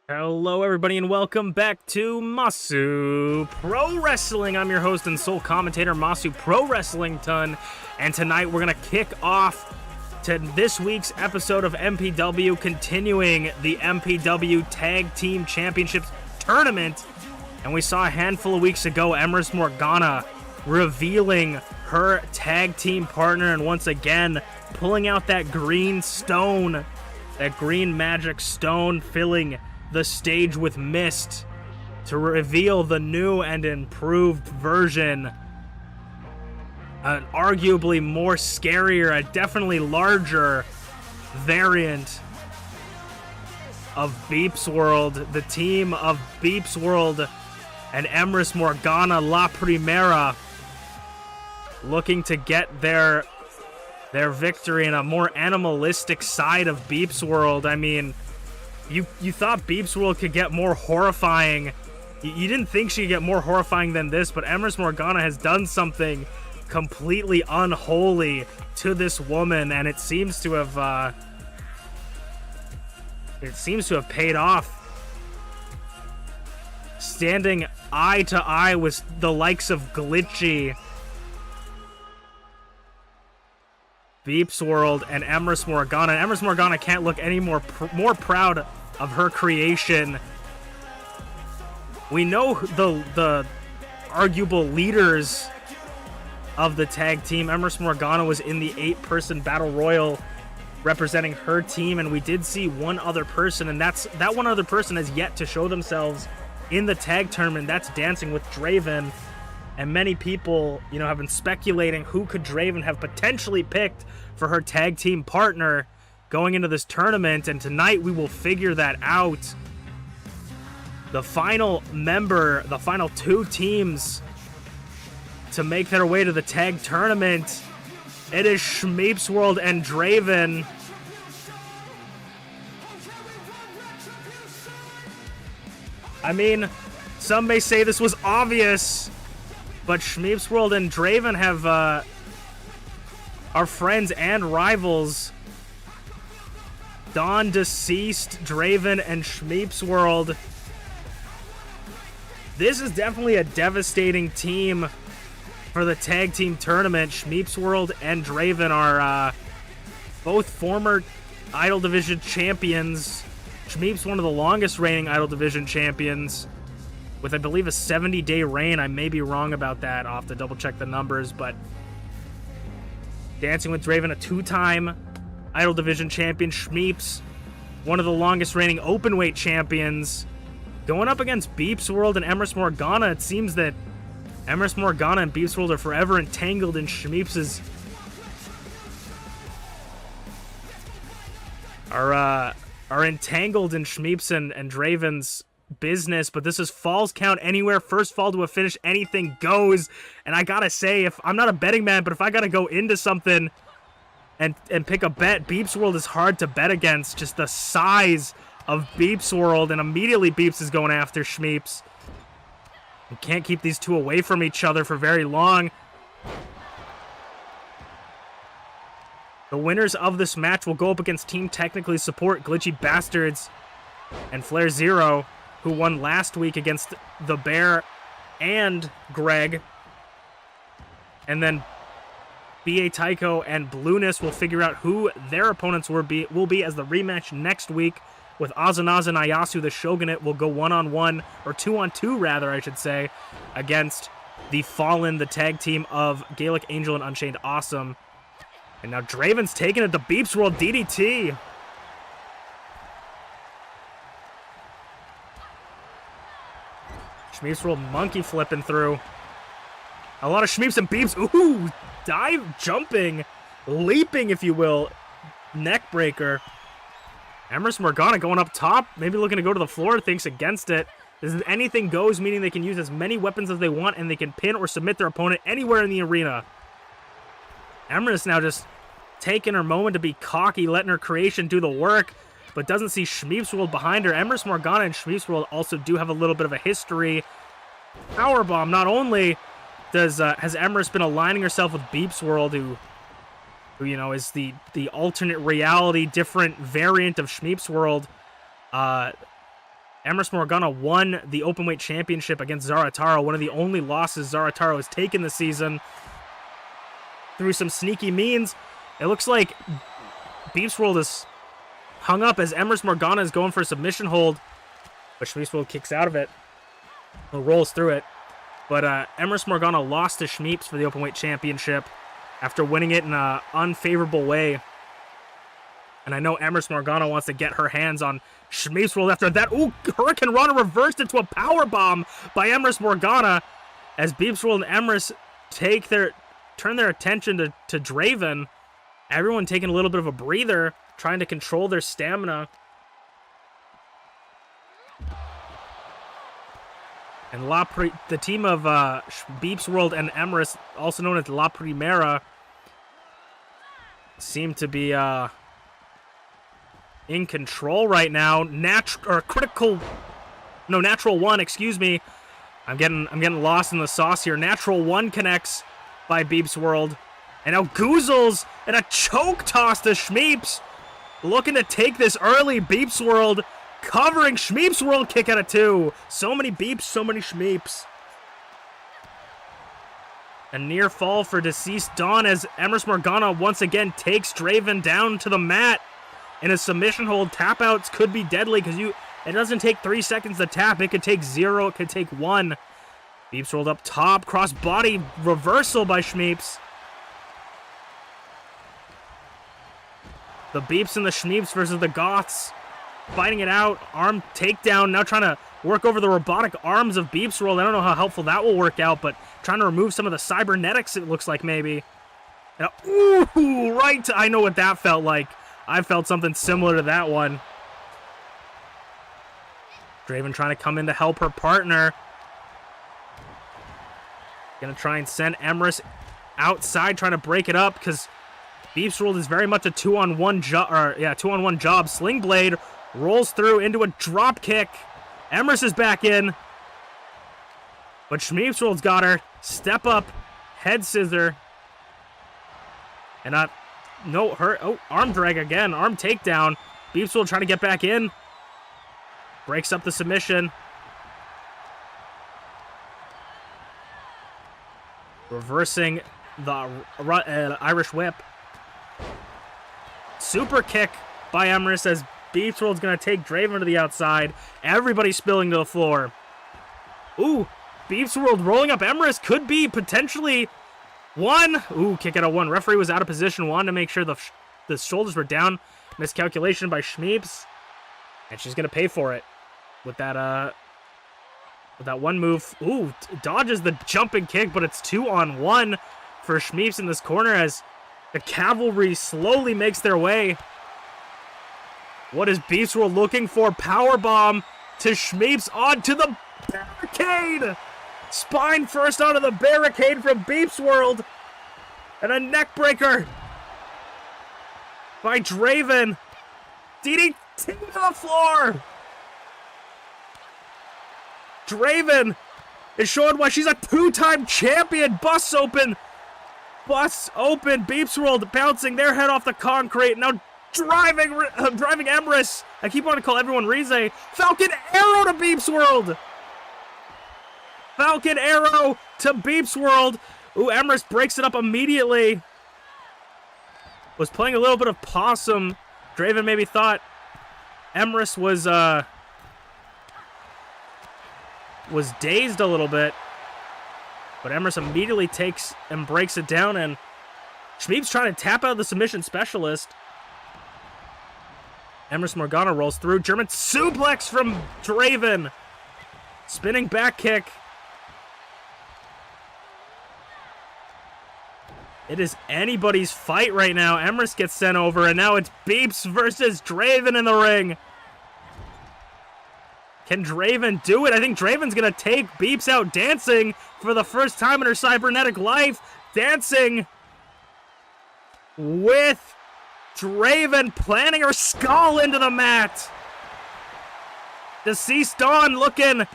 Hello everybody and welcome back to Masu Pro Wrestling. I'm your host and sole commentator, Masu Pro Wrestling Ton, and tonight we're going to kick off to this week's episode of MPW, continuing the MPW Tag Team Championships Tournament. And we saw a handful of weeks ago Empress Morgana revealing her tag team partner and once again pulling out that green stone, that green magic stone, filling the stage with mist to reveal the new and improved version, an arguably more scarier, a definitely larger variant of BeepsWorld, the team of BeepsWorld and Empress Morgana La Primera, looking to get their victory in a more animalistic side of BeepsWorld. I mean, you thought BeepsWorld could get more horrifying. You didn't think she could get more horrifying than this, but Empress Morgana has done something completely unholy to this woman, and it seems to have paid off. Standing eye to eye with the likes of Glitchy, BeepsWorld, and Empress Morgana. And Empress Morgana can't look any more proud of her creation. We know the arguable leaders of the tag team. Empress Morgana was in the 8-person battle royal representing her team, and we did see one other person, and that one other person has yet to show themselves in the tag tournament. That's DancingWithDraven. And many people, have been speculating who could Draven have potentially picked for her tag team partner going into this tournament. And tonight we will figure that out. The final member, the final 2 teams to make their way to the tag tournament. It is ShmeepsWorld and Draven. I mean, some may say this was obvious, but ShmeepsWorld and Draven have are friends and rivals. Dawn Deceased, Draven, and ShmeepsWorld. This is definitely a devastating team for the tag team tournament. ShmeepsWorld and Draven are both former Idol Division champions. Shmeeps, one of the longest reigning Idol Division champions, with, I believe, a 70-day reign. I may be wrong about that. I'll have to double-check the numbers, but DancingWithDraven, a 2-time Idol Division champion. Shmeeps, one of the longest reigning openweight champions, going up against BeepsWorld and Empress Morgana. It seems that Empress Morgana and BeepsWorld are forever entangled in Shmeeps's are entangled in Shmeeps and Draven's business, but this is falls count anywhere. First fall to a finish, anything goes. And I gotta say, if I'm not a betting man, but if I gotta go into something and pick a bet, BeepsWorld is hard to bet against. Just the size of BeepsWorld, and immediately Beeps is going after Shmeeps. You can't keep these two away from each other for very long. The winners of this match will go up against Team Technically Support, GlitchyBasturds and FlairZero, who won last week against the Bear and Greg. And then BA Tycho and Blueness will figure out who their opponents will be as the rematch next week, with Azanaza and Ayasu. The Shogunate will go 1-on-1, or 2-on-2 rather, I should say, against the Fallen, the tag team of Gaelic Angel and UnchainedAwesome. And now Draven's taking it to BeepsWorld DDT. ShmeepsWorld monkey flipping through. A lot of Shmeeps and Beeps. Ooh, dive, jumping, leaping, if you will. Neck breaker. Empress Morgana going up top, maybe looking to go to the floor, thinks against it. This is anything goes, meaning they can use as many weapons as they want, and they can pin or submit their opponent anywhere in the arena. Empress now just taking her moment to be cocky, letting her creation do the work, but doesn't see ShmeepsWorld behind her. Empress Morgana and ShmeepsWorld also do have a little bit of a history. Powerbomb. Not only has Empress been aligning herself with BeepsWorld, who is the alternate reality, different variant of ShmeepsWorld, Emrys Morgana won the Openweight Championship against Zarataro, one of the only losses Zarataro has taken this season. Through some sneaky means, it looks like ShmeepsWorld is hung up as Emrys Morgana is going for a submission hold, but ShmeepsWorld kicks out of it, or rolls through it. But Emrys Morgana lost to Shmeeps for the Openweight Championship after winning it in an unfavorable way. And I know Emrys Morgana wants to get her hands on ShmeepsWorld after that. Ooh, Hurricane Rana reversed into a powerbomb by Emrys Morgana as ShmeepsWorld and Emrys turn their attention to Draven. Everyone taking a little bit of a breather, trying to control their stamina. And the team of ShmeepsWorld and Emrys, also known as La Primera, seem to be in control right now. Natural one, excuse me. I'm getting lost in the sauce here. Natural one connects by ShmeepsWorld. And now Goozles and a choke toss to Shmeeps. Looking to take this early. ShmeepsWorld covering ShmeepsWorld kick out of 2. So many beeps, so many Shmeeps. A near fall for Deceased Dawn as Emrys Morgana once again takes Draven down to the mat. In a submission hold, tap outs could be deadly because it doesn't take 3 seconds to tap. It could take 0, it could take 1. ShmeepsWorld up top, cross body reversal by Shmeeps. The Beeps and the Shmeeps versus the Goths. Fighting it out. Arm takedown. Now trying to work over the robotic arms of ShmeepsWorld. I don't know how helpful that will work out, but trying to remove some of the cybernetics, it looks like maybe. And ooh, right. I know what that felt like. I felt something similar to that one. Draven trying to come in to help her partner. Gonna try and send Emrys outside, trying to break it up because ShmeepsWorld is very much a 2-on-1 job. 2-on-1 job. Sling Blade rolls through into a drop kick. Emrys is back in, but ShmeepsWorld's got her. Step up, head scissor, and arm drag again. Arm takedown. ShmeepsWorld trying to get back in. Breaks up the submission. Reversing the Irish whip. Super kick by Emrys as ShmeepsWorld's going to take Draven to the outside. Everybody spilling to the floor. Ooh, ShmeepsWorld rolling up Emrys could be potentially 1. Ooh, kick out of 1. Referee was out of position 1 to make sure the shoulders were down. Miscalculation by Shmeeps. And she's going to pay for it with that one move. Ooh, dodges the jumping kick, but it's 2-on-1 for Shmeeps in this corner as the cavalry slowly makes their way. What is ShmeepsWorld looking for? Powerbomb to Shmeeps onto the barricade. Spine first onto the barricade from ShmeepsWorld. And a neck breaker by Draven. DDT to the floor. Draven is showing why she's a 2-time champion. Busts open. ShmeepsWorld bouncing their head off the concrete. Now driving Emrys. I keep wanting to call everyone Rize. Falcon Arrow to ShmeepsWorld. Falcon Arrow to ShmeepsWorld. Ooh, Emrys breaks it up immediately. Was playing a little bit of possum. Draven maybe thought Emrys was dazed a little bit. But Emrys immediately takes and breaks it down, and Shmeeps trying to tap out the submission specialist. Emrys Morgana rolls through. German suplex from Draven. Spinning back kick. It is anybody's fight right now. Emrys gets sent over, and now it's Beeps versus Draven in the ring. Can Draven do it? I think Draven's going to take Beeps out dancing for the first time in her cybernetic life. Dancing with Draven, planting her skull into the mat. Deceased Dawn looking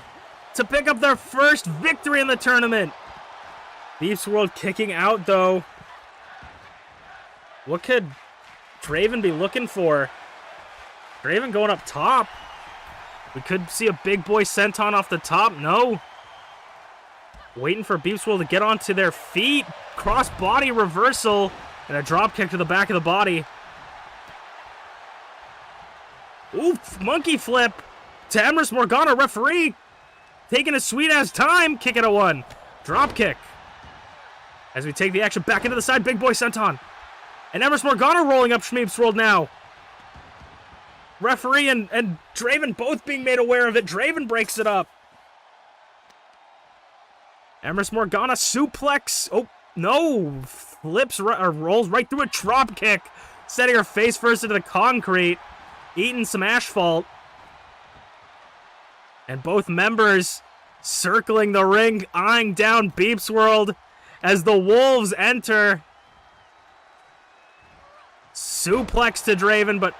to pick up their first victory in the tournament. ShmeepsWorld kicking out, though. What could Draven be looking for? Draven going up top. We could see a big boy senton off the top. No. Waiting for MerlinGTB to get onto their feet. Cross body reversal. And a drop kick to the back of the body. Oof, monkey flip to Emrys Morgana. Referee taking a sweet-ass time. Kick it at 1. Drop kick. As we take the action back into the side. Big boy senton. And Emrys Morgana rolling up ShmeepsWorld now. Referee and Draven both being made aware of it. Draven breaks it up. Emrys Morgana suplex. Oh, no. Flips or rolls right through a drop kick. Setting her face first into the concrete. Eating some asphalt. And both members circling the ring, eyeing down MerlinGTB as the Wolves enter. Suplex to Draven, but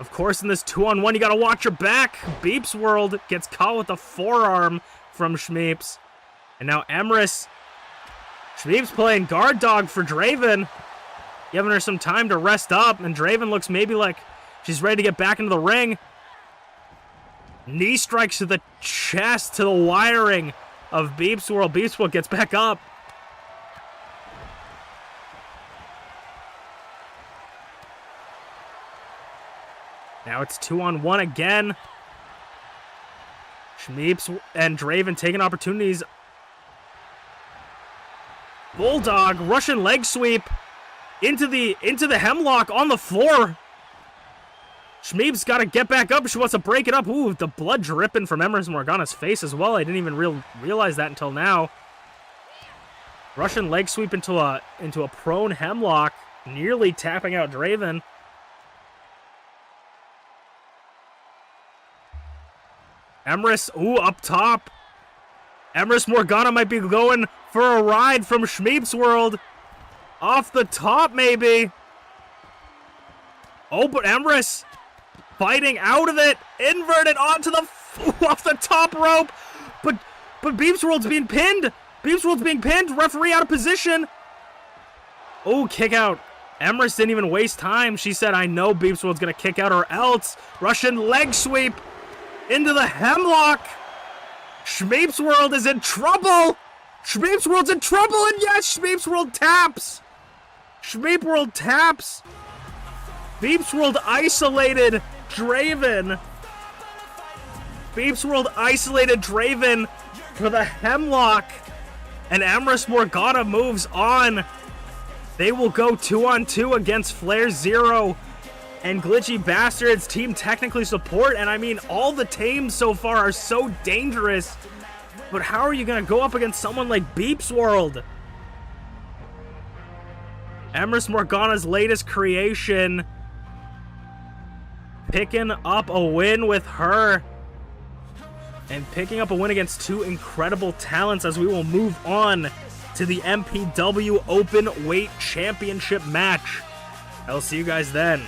of course in this 2-on-1 you gotta watch your back. MerlinGTB gets caught with a forearm from Shmeeps. And now Emrys. Shmeeps playing guard dog for Draven. Giving her some time to rest up, and Draven looks maybe like she's ready to get back into the ring. Knee strikes to the chest, to the wiring of MerlinGTB. MerlinGTB gets back up. Now it's 2-on-1 again. Shmeeps and Draven taking opportunities. Bulldog, Russian leg sweep into the hemlock on the floor. Shmeeps got to get back up. She wants to break it up. Ooh, the blood dripping from Emrys Morgana's face as well. I didn't even realize that until now. Russian leg sweep into a prone hemlock, nearly tapping out Draven. Emrys, ooh, up top. Emrys Morgana might be going for a ride from ShmeepsWorld. Off the top, maybe. Oh, but Emrys fighting out of it. Inverted onto the off the top rope. But MerlinGTB's being pinned. MerlinGTB's being pinned. Referee out of position. Oh, kick out. Emrys didn't even waste time. She said, I know MerlinGTB's going to kick out or else. Russian leg sweep into the hemlock. ShmeepsWorld is in trouble. ShmeepsWorld's in trouble, and yes, ShmeepsWorld taps. ShmeepsWorld taps. MerlinGTB isolated Draven. MerlinGTB isolated Draven for the hemlock, and Emrys Morgana moves on. They will go 2-on-2 against FlairZero and GlitchyBasturds Team Technically Support, and I mean, all the teams so far are so dangerous, but how are you going to go up against someone like MerlinGTB? Emrys Morgana's latest creation, picking up a win with her, and picking up a win against two incredible talents as we will move on to the MPW Open Weight Championship match. I'll see you guys then.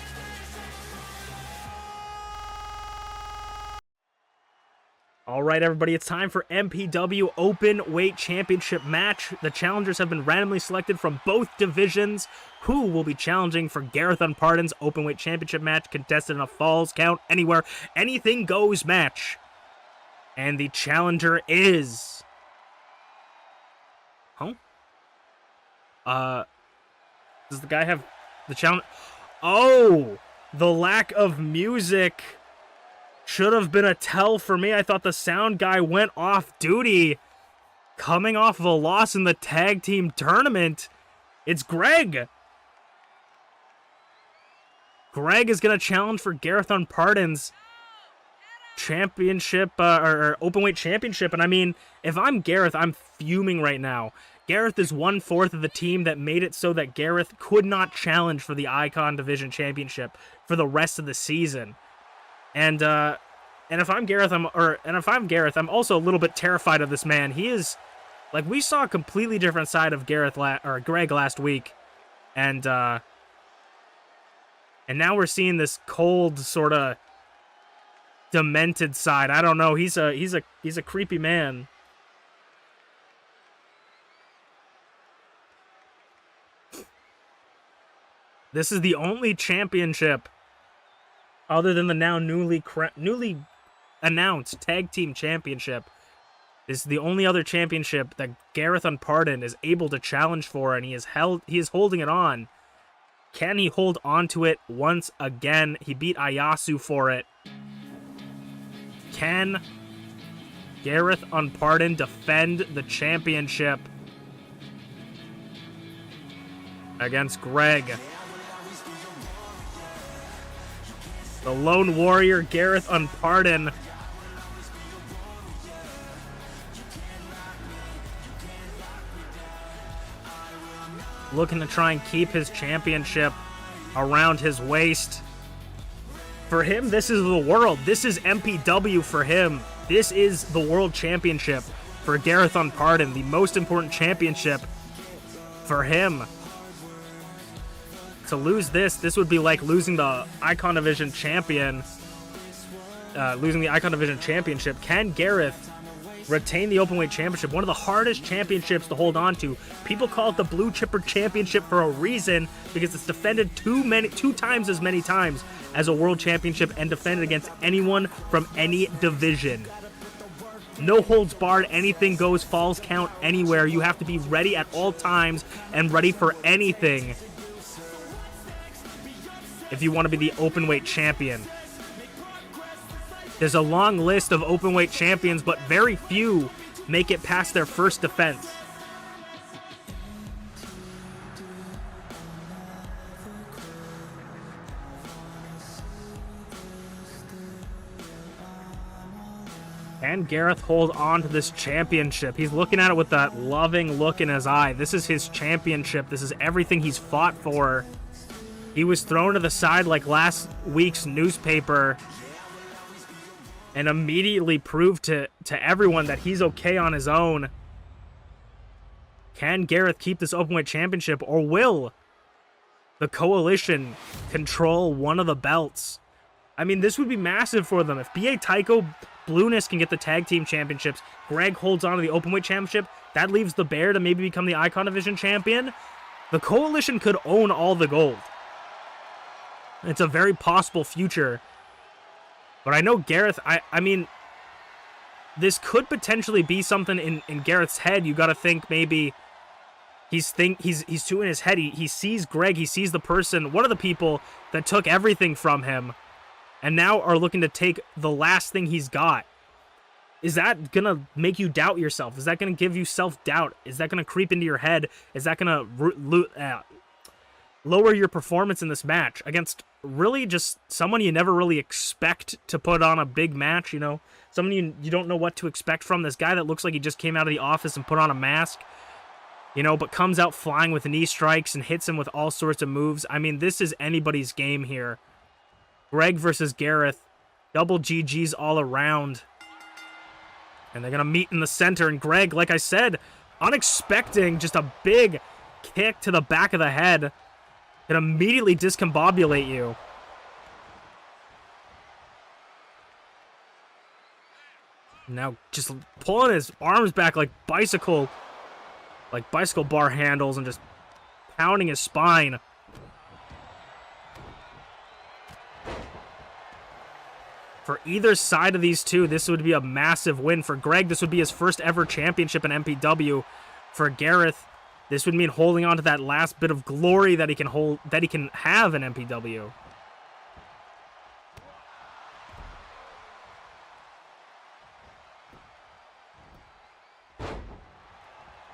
All right, everybody, it's time for MPW Open Weight Championship match. The challengers have been randomly selected from both divisions, who will be challenging for Garreth Unported's Open Weight Championship match, contested in a falls count anywhere, anything goes match. And the challenger is... Huh? Does the guy have the challenge? Oh, the lack of music should have been a tell for me. I thought the sound guy went off duty. Coming off of a loss in the tag team tournament, it's Greg. Greg is going to challenge for Garreth Unported's championship, or open weight championship. And I mean, if I'm Garreth, I'm fuming right now. Garreth is 1/4 of the team that made it so that Garreth could not challenge for the Icon Division Championship for the rest of the season. And if I'm Garreth, I'm also a little bit terrified of this man. He is, like, we saw a completely different side of Greg last week, and now we're seeing this cold, sort of demented side. I don't know. He's a creepy man. This is the only championship, other than the now newly announced Tag Team Championship. This is the only other championship that Garreth Unported is able to challenge for, and he is holding it on. Can he hold on to it once again? He beat Ayasu for it. Can Garreth Unported defend the championship against Greg? The Lone Warrior, Garreth Unported. Looking to try and keep his championship around his waist. For him, this is the world. This is MPW for him. This is the World Championship for Garreth Unported, the most important championship for him. To lose this would be like losing the Icon Division champion. Losing the Icon Division championship. Can Garreth retain the Openweight Championship? One of the hardest championships to hold on to. People call it the Blue Chipper Championship for a reason, because it's defended two times as many times as a World Championship and defended against anyone from any division. No holds barred, anything goes, falls count anywhere. You have to be ready at all times and ready for anything if you want to be the Openweight Champion. There's a long list of Openweight champions, but very few make it past their first defense. Can Garreth hold on to this championship? He's looking at it with that loving look in his eye. This is his championship. This is everything he's fought for. He was thrown to the side like last week's newspaper and immediately proved to everyone that he's okay on his own. Can Garreth keep this Openweight Championship, or will the Coalition control one of the belts? I mean, this would be massive for them. If BA Tycho, Blueness can get the Tag Team Championships, Greg holds on to the Openweight Championship, that leaves the Bear to maybe become the Icon Division champion. The Coalition could own all the gold. It's a very possible future. But I know Garreth, I mean, this could potentially be something in Garreth's head. You got to think maybe he's too in his head. He sees Greg, he sees the person, one of the people that took everything from him, and now are looking to take the last thing he's got. Is that going to make you doubt yourself? Is that going to give you self-doubt? Is that going to creep into your head? Is that going to lower your performance in this match against really just someone you never really expect to put on a big match, you know? Someone you don't know what to expect from. This guy that looks like he just came out of the office and put on a mask, you know, but comes out flying with knee strikes and hits him with all sorts of moves. I mean, this is anybody's game here. Greg versus Garreth. Double GGs all around. And they're going to meet in the center. And Greg, like I said, unexpecting, just a big kick to the back of the head can immediately discombobulate you. Now just pulling his arms back like bicycle bar handles and just pounding his spine. For either side of these two, this would be a massive win. For Greg, this would be his first ever championship in MPW. For Garreth, this would mean holding on to that last bit of glory that he can have in MPW.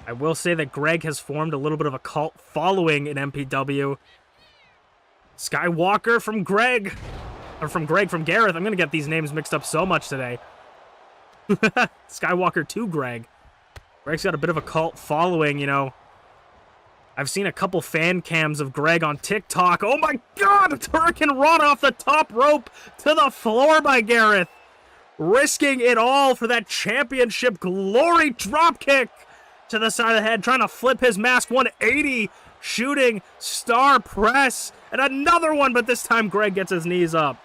I will say that Greg has formed a little bit of a cult following in MPW. Skywalker from Greg. Or from Garreth. I'm going to get these names mixed up so much today. Skywalker to Greg. Greg's got a bit of a cult following, you know. I've seen a couple fan cams of Greg on TikTok. Oh my god! A Turrican run off the top rope to the floor by Garreth. Risking it all for that championship glory dropkick to the side of the head. Trying to flip his mask 180. Shooting star press. And another one, but this time Greg gets his knees up.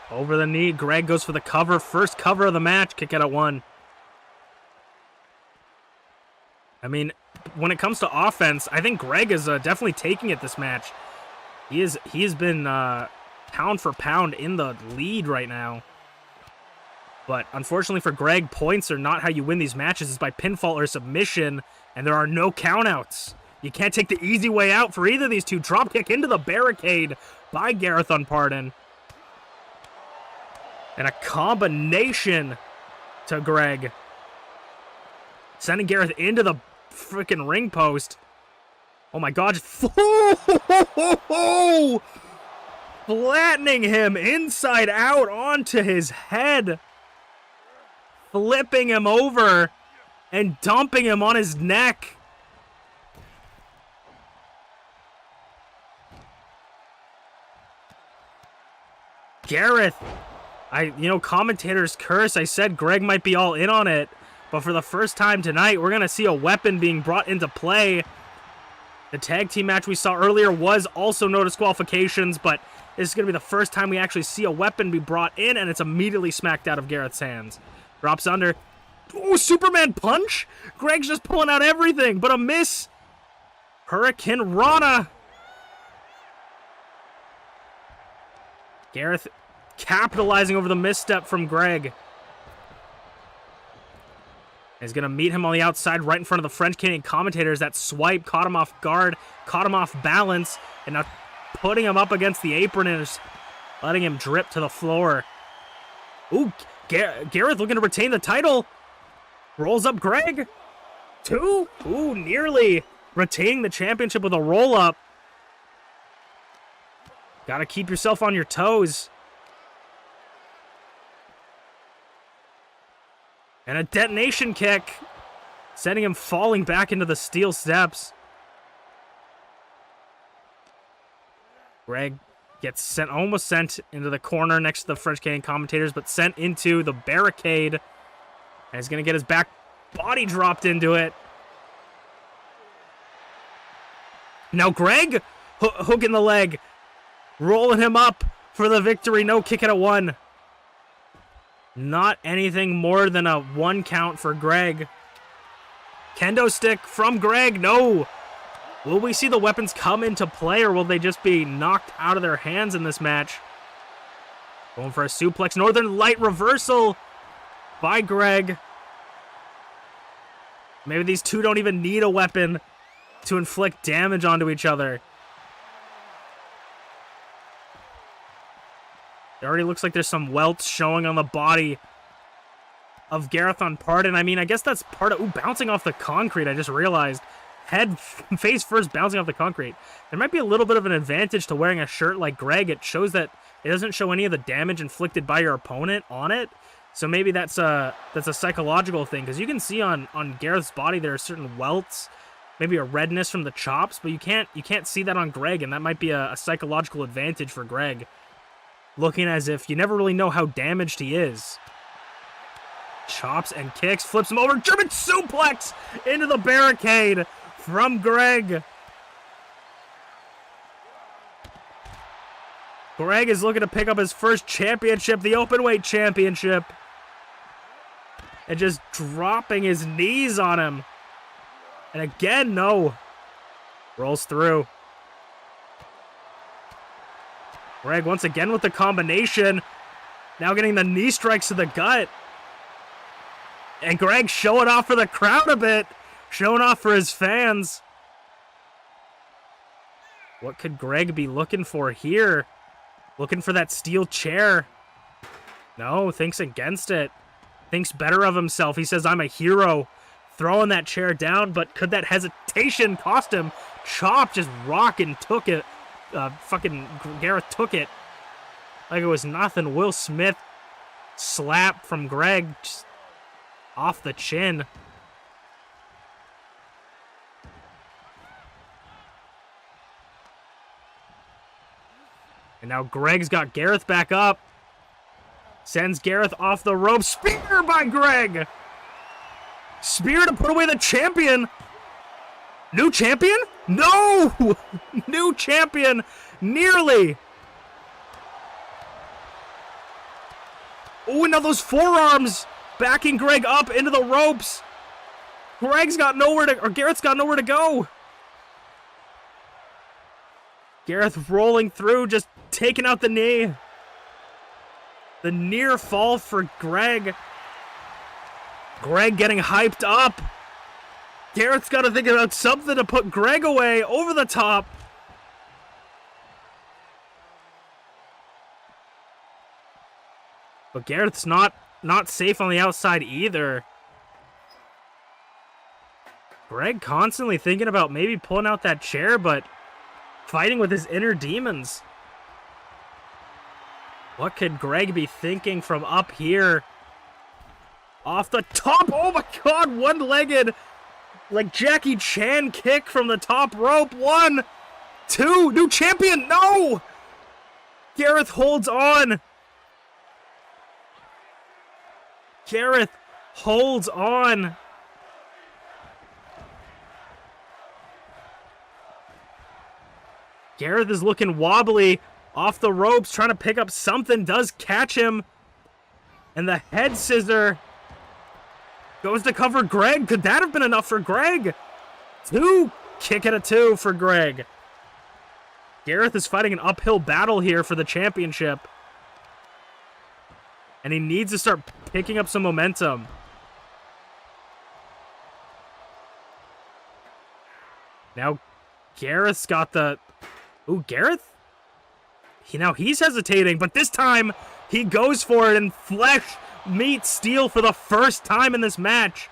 Over the knee, Greg goes for the cover. First cover of the match. Kick out at one. I mean, when it comes to offense, I think Greg is definitely taking it this match. He has been pound for pound in the lead right now. But unfortunately for Greg, points are not how you win these matches. It's by pinfall or submission, and there are no countouts. You can't take the easy way out for either of these two. Dropkick into the barricade by Garreth Unported. And a combination to Greg, sending Garreth into the freaking ring post. Oh my god, flattening him inside out onto his head, flipping him over and dumping him on his neck. Garreth, commentators curse. I said Greg might be all in on it, but for the first time tonight, we're going to see a weapon being brought into play. The tag team match we saw earlier was also no disqualifications, but this is going to be the first time we actually see a weapon be brought in, and it's immediately smacked out of Garreth's hands. Drops under. Oh, Superman punch? Greg's just pulling out everything, but a miss. Hurricane Rana. Garreth capitalizing over the misstep from Greg. He's going to meet him on the outside right in front of the French Canadian commentators. That swipe caught him off guard, caught him off balance, and now putting him up against the apron and just letting him drip to the floor. Ooh, Garreth looking to retain the title. Rolls up Greg. 2. Ooh, nearly retaining the championship with a roll-up. Got to keep yourself on your toes. And a detonation kick, sending him falling back into the steel steps. Greg gets almost sent into the corner next to the French Canadian commentators, but sent into the barricade. And he's going to get his back body dropped into it. Now Greg hooking the leg, rolling him up for the victory. No kick at a 1. Not anything more than a 1 count for Greg. Kendo stick from Greg. No. Will we see the weapons come into play, or will they just be knocked out of their hands in this match? Going for a suplex. Northern Light reversal by Greg. Maybe these two don't even need a weapon to inflict damage onto each other. It already looks like there's some welts showing on the body of Garreth Unported. I mean, I guess that's part of... Ooh, bouncing off the concrete, I just realized. Head face first bouncing off the concrete. There might be a little bit of an advantage to wearing a shirt like Greg. It shows that it doesn't show any of the damage inflicted by your opponent on it. So maybe that's a psychological thing, because you can see on Gareth's body there are certain welts, maybe a redness from the chops, but you can't see that on Greg, and that might be a psychological advantage for Greg. Looking as if you never really know how damaged he is. Chops and kicks, flips him over, German suplex into the barricade from Greg. Greg is looking to pick up his first championship, the openweight championship. And just dropping his knees on him. And again, no. Rolls through. Greg once again with the combination. Now getting the knee strikes to the gut. And Greg showing off for the crowd a bit. Showing off for his fans. What could Greg be looking for here? Looking for that steel chair. No, thinks against it. Thinks better of himself. He says, I'm a hero. Throwing that chair down, but could that hesitation cost him? Chop just rocking took it. Fucking Garreth took it like it was nothing. Will Smith slap from Greg just off the chin. And now Greg's got Garreth back up. Sends Garreth off the rope. Spear by Greg. Spear to put away the champion. New champion? No! New champion. Nearly. Oh, and now those forearms backing Greg up into the ropes. Gareth's got nowhere to go. Garreth rolling through, just taking out the knee. The near fall for Greg. Greg getting hyped up. Gareth's got to think about something to put Greg away over the top. But Gareth's not safe on the outside either. Greg constantly thinking about maybe pulling out that chair, but fighting with his inner demons. What could Greg be thinking from up here? Off the top. Oh my god, one-legged, like Jackie Chan kick from the top rope. 1, 2, new champion. No! Gareth holds on. Gareth holds on. Gareth is looking wobbly off the ropes, trying to pick up something, does catch him. And the head scissor goes to cover Greg. Could that have been enough for Greg? 2, kick at a 2 for Greg. Gareth is fighting an uphill battle here for the championship. And he needs to start picking up some momentum. Now, Gareth's got the... Ooh, Gareth? He's hesitating, but this time he goes for it and flesh meets steel for the first time in this match.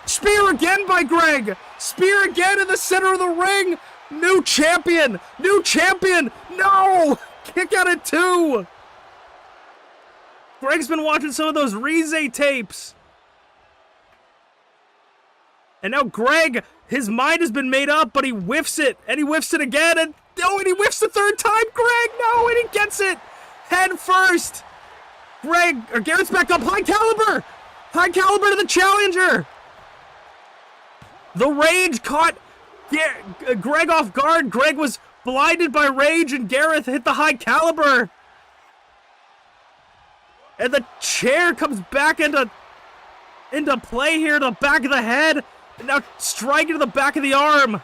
Spear again by Greg! Spear again in the center of the ring! New champion! New champion! No! Kick out at 2! Greg's been watching some of those Rize tapes. And now Greg, his mind has been made up, but he whiffs it, and he whiffs it again, and no, and he whiffs the 3rd time. Greg, no, and he gets it. Head first. Garrett's back up. High caliber. High caliber to the challenger. The rage caught Greg off guard. Greg was blinded by rage, and Gareth hit the high caliber. And the chair comes back into play here, the back of the head. And now striking to the back of the arm.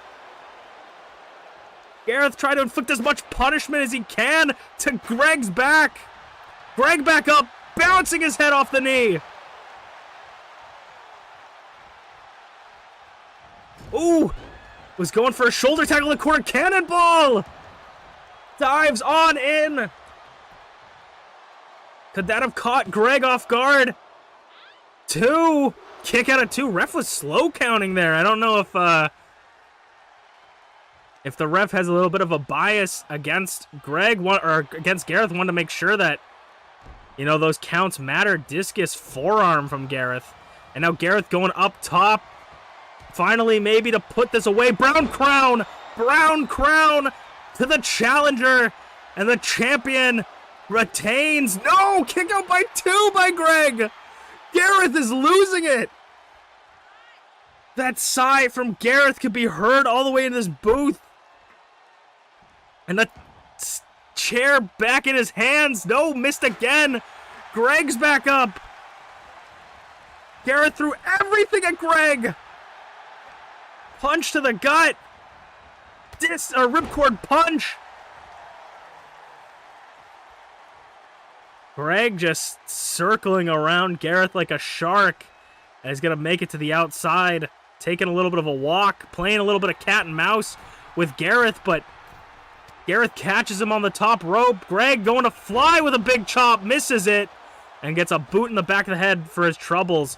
Gareth trying to inflict as much punishment as he can to Greg's back. Greg back up, bouncing his head off the knee. Ooh, was going for a shoulder tackle in the corner. Cannonball! Dives on in. Could that have caught Greg off guard? 2. Kick out of 2. Ref was slow counting there. I don't know if the ref has a little bit of a bias against Greg or against Gareth. Wanted to make sure that, those counts matter. Discus forearm from Gareth. And now Gareth going up top. Finally, maybe to put this away. Brown crown to the challenger. And the champion retains. No, kick out by 2 by Greg. Gareth is losing it. That sigh from Gareth could be heard all the way in this booth. And the chair back in his hands. No, missed again. Greg's back up. Gareth threw everything at Greg. Punch to the gut. Ripcord punch. Greg just circling around Gareth like a shark. And he's going to make it to the outside. Taking a little bit of a walk. Playing a little bit of cat and mouse with Gareth. But Gareth catches him on the top rope. Greg going to fly with a big chop. Misses it. And gets a boot in the back of the head for his troubles.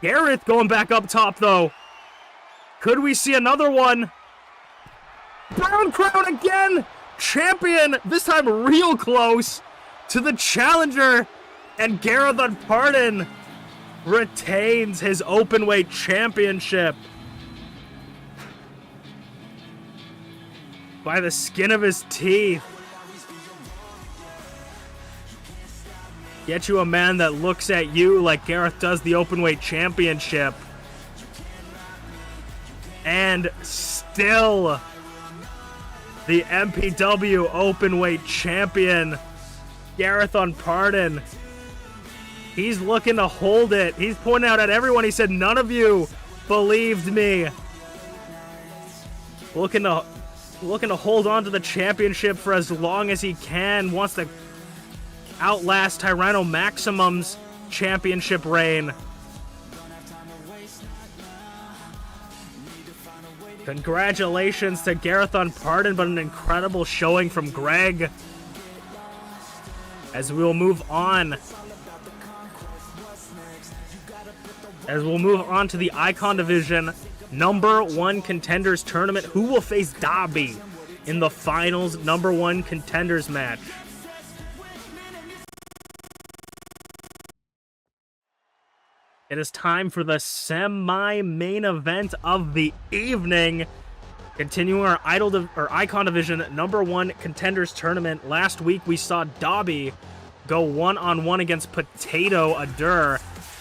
Gareth going back up top, though. Could we see another one? Brown crown again. Champion. This time real close to the challenger. And Gareth Unported retains his openweight championship by the skin of his teeth. Get you a man that looks at you like Gareth does the openweight championship. And still the MPW openweight champion, Gareth Unported. He's looking to hold it. He's pointing out at everyone. He said, none of you believed me. Looking to hold on to the championship for as long as he can. Wants to outlast Tyranno Maximum's championship reign. Congratulations to Garreth Unported, but an incredible showing from Greg. As we will move on. As we'll move on to the Icon Division #1 Contenders Tournament. Who will face Dobby in the finals #1 Contenders match? It is time for the semi-main event of the evening. Continuing our Icon Division #1 Contenders Tournament. Last week we saw Dobby go one-on-one against Potato Adur,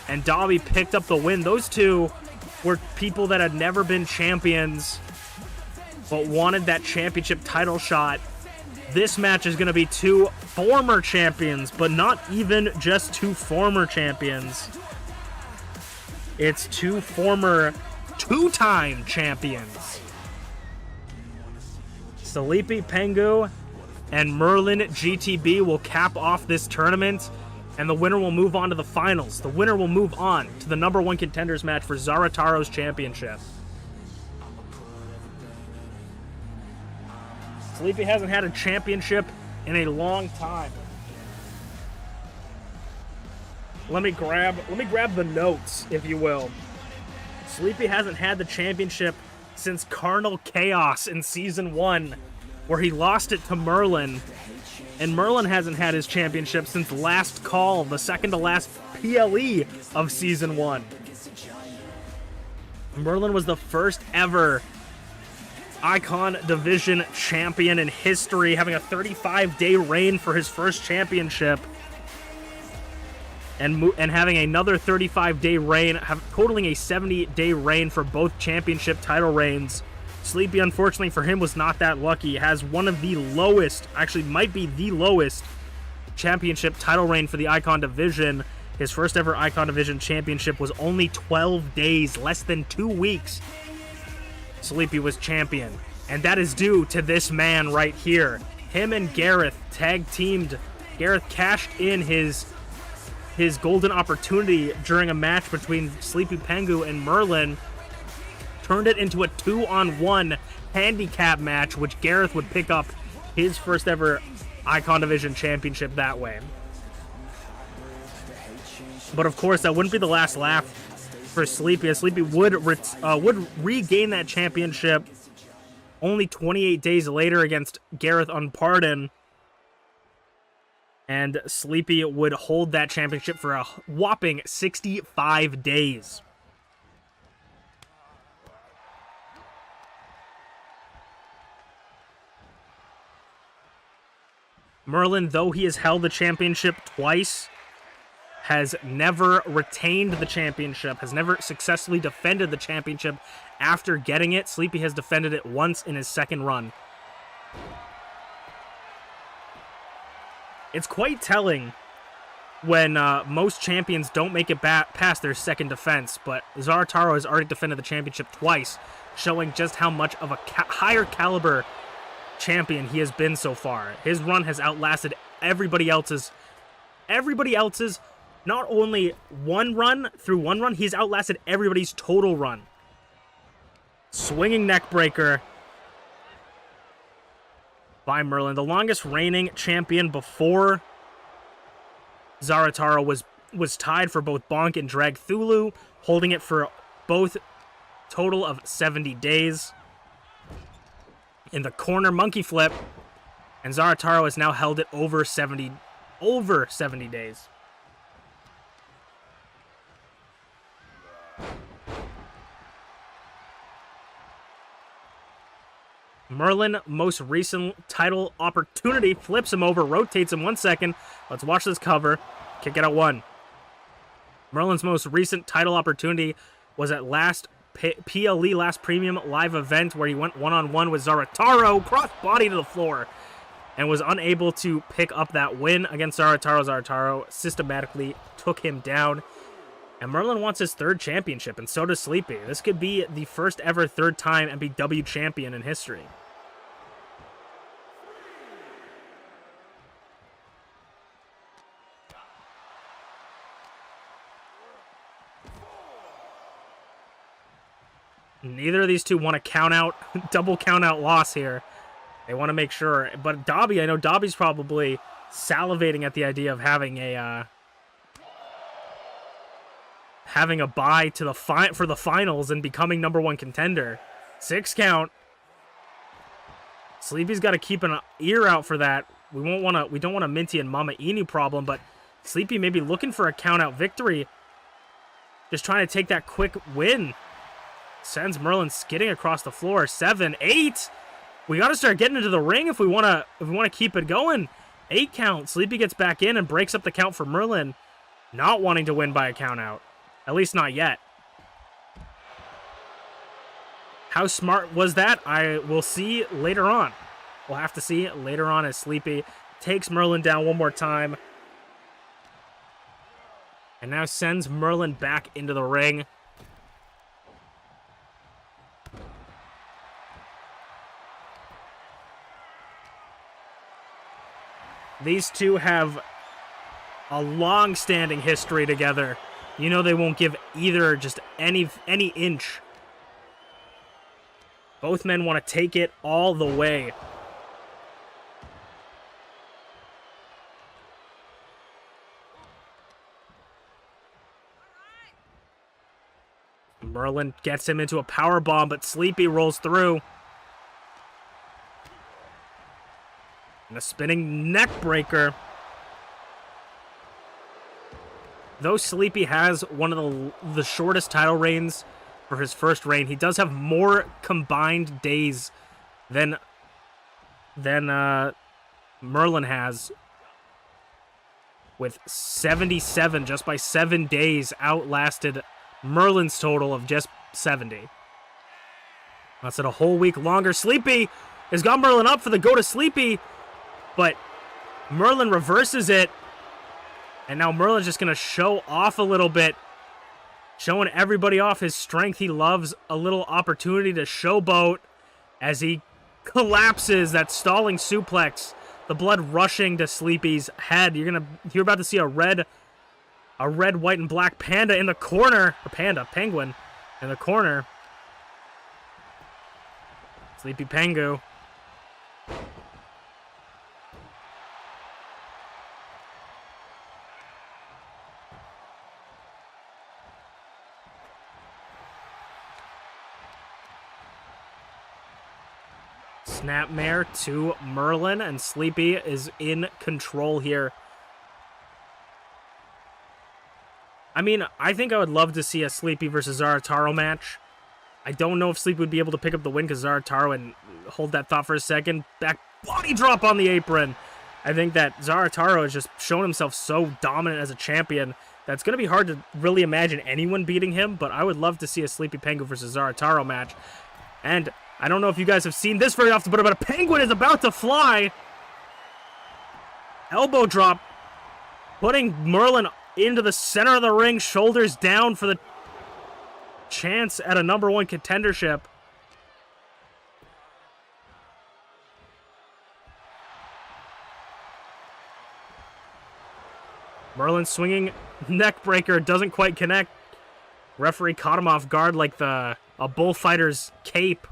and Dobby picked up the win. Those two were people that had never been champions, but wanted that championship title shot. This match is going to be two former champions, but not even just two former champions. It's two former two-time champions. TheSleepyPengu and MerlinGTB will cap off this tournament, and the winner will move on to the finals. The winner will move on to the #1 Contenders match for Zarataro's championship. Sleepy hasn't had a championship in a long time. Let me grab the notes, if you will. Sleepy hasn't had the championship since Carnal Chaos in Season 1, where he lost it to Merlin. And Merlin hasn't had his championship since Last Call, the second to last PLE of Season 1. Merlin was the first ever Icon Division champion in history, having a 35-day reign for his first championship. And having another 35-day reign, totaling a 70-day reign for both championship title reigns. Sleepy, unfortunately for him, was not that lucky. Has one of the lowest, actually might be the lowest, championship title reign for the Icon Division. His first ever Icon Division championship was only 12 days, less than 2 weeks. Sleepy was champion. And that is due to this man right here. Him and Garreth tag teamed. Garreth cashed in his golden opportunity during a match between TheSleepyPengu and Merlin, turned it into a 2-on-1 handicap match, which Garreth would pick up his first ever Icon Division championship that way. But of course, that wouldn't be the last laugh for Sleepy, as Sleepy would regain that championship only 28 days later against Garreth Unported. And Sleepy would hold that championship for a whopping 65 days. Merlin, though he has held the championship twice, has never retained the championship, has never successfully defended the championship after getting it. Sleepy has defended it once in his second run. It's quite telling when most champions don't make it past their second defense, but Zarataro has already defended the championship twice, showing just how much of a higher caliber champion he has been so far. His run has outlasted everybody else's, not only one run, he's outlasted everybody's total run. Swinging neck breaker by Merlin. The longest reigning champion before Zarataro was tied for both Bonk and Dragthulu, holding it for both total of 70 days. In the corner monkey flip, and Zarataro has now held it over 70 days. Merlin, most recent title opportunity, flips him over, rotates him 1 second. Let's watch this cover. Kick it out 1. Merlin's most recent title opportunity was at last PLE, last premium live event, where he went one-on-one with Zarataro, cross-body to the floor, and was unable to pick up that win against Zarataro. Zarataro systematically took him down. And Merlin wants his 3rd championship, and so does Sleepy. This could be the first ever 3rd-time MPW champion in history. Neither of these two want to count out, double count out loss here. They want to make sure. But Dobby, I know Dobby's probably salivating at the idea of having a bye to the for the finals and becoming #1 contender. 6 count. Sleepy's got to keep an ear out for that. We don't want a Minty and MamaInu problem, but Sleepy may be looking for a count out victory. Just trying to take that quick win. Sends Merlin skidding across the floor. 7, 8. We got to start getting into the ring if we want to keep it going. 8 count. Sleepy gets back in and breaks up the count for Merlin, not wanting to win by a count out. At least not yet. How smart was that? I will see later on. We'll have to see later on as Sleepy takes Merlin down one more time. And now sends Merlin back into the ring. These two have a long-standing history together. You know they won't give either just any inch. Both men want to take it all the way. Merlin gets him into a power bomb, but Sleepy rolls through. And a spinning neck breaker. Though Sleepy has one of the shortest title reigns for his first reign, he does have more combined days than Merlin has. With 77, just by 7 days, outlasted Merlin's total of just 70. That's it, a whole week longer. Sleepy has got Merlin up for the go to Sleepy, but Merlin reverses it. And now Merlin's just going to show off a little bit, showing everybody off his strength. He loves a little opportunity to showboat as he collapses that stalling suplex, the blood rushing to Sleepy's head. You're about to see a red, white, and black panda in the corner, or penguin in the corner. TheSleepyPengu. Snapmare to Merlin, and Sleepy is in control here. I mean, I think I would love to see a Sleepy versus Zarataro match. I don't know if Sleepy would be able to pick up the win because Zarataro, and hold that thought for a second, back body drop on the apron. I think that Zarataro has just shown himself so dominant as a champion that it's going to be hard to really imagine anyone beating him, but I would love to see a SleepyPengu versus Zarataro match. And I don't know if you guys have seen this very often, but a penguin is about to fly. Elbow drop, putting Merlin into the center of the ring, shoulders down for the chance at a #1 contendership. Merlin swinging neck breaker, doesn't quite connect. Referee caught him off guard like a bullfighter's cape,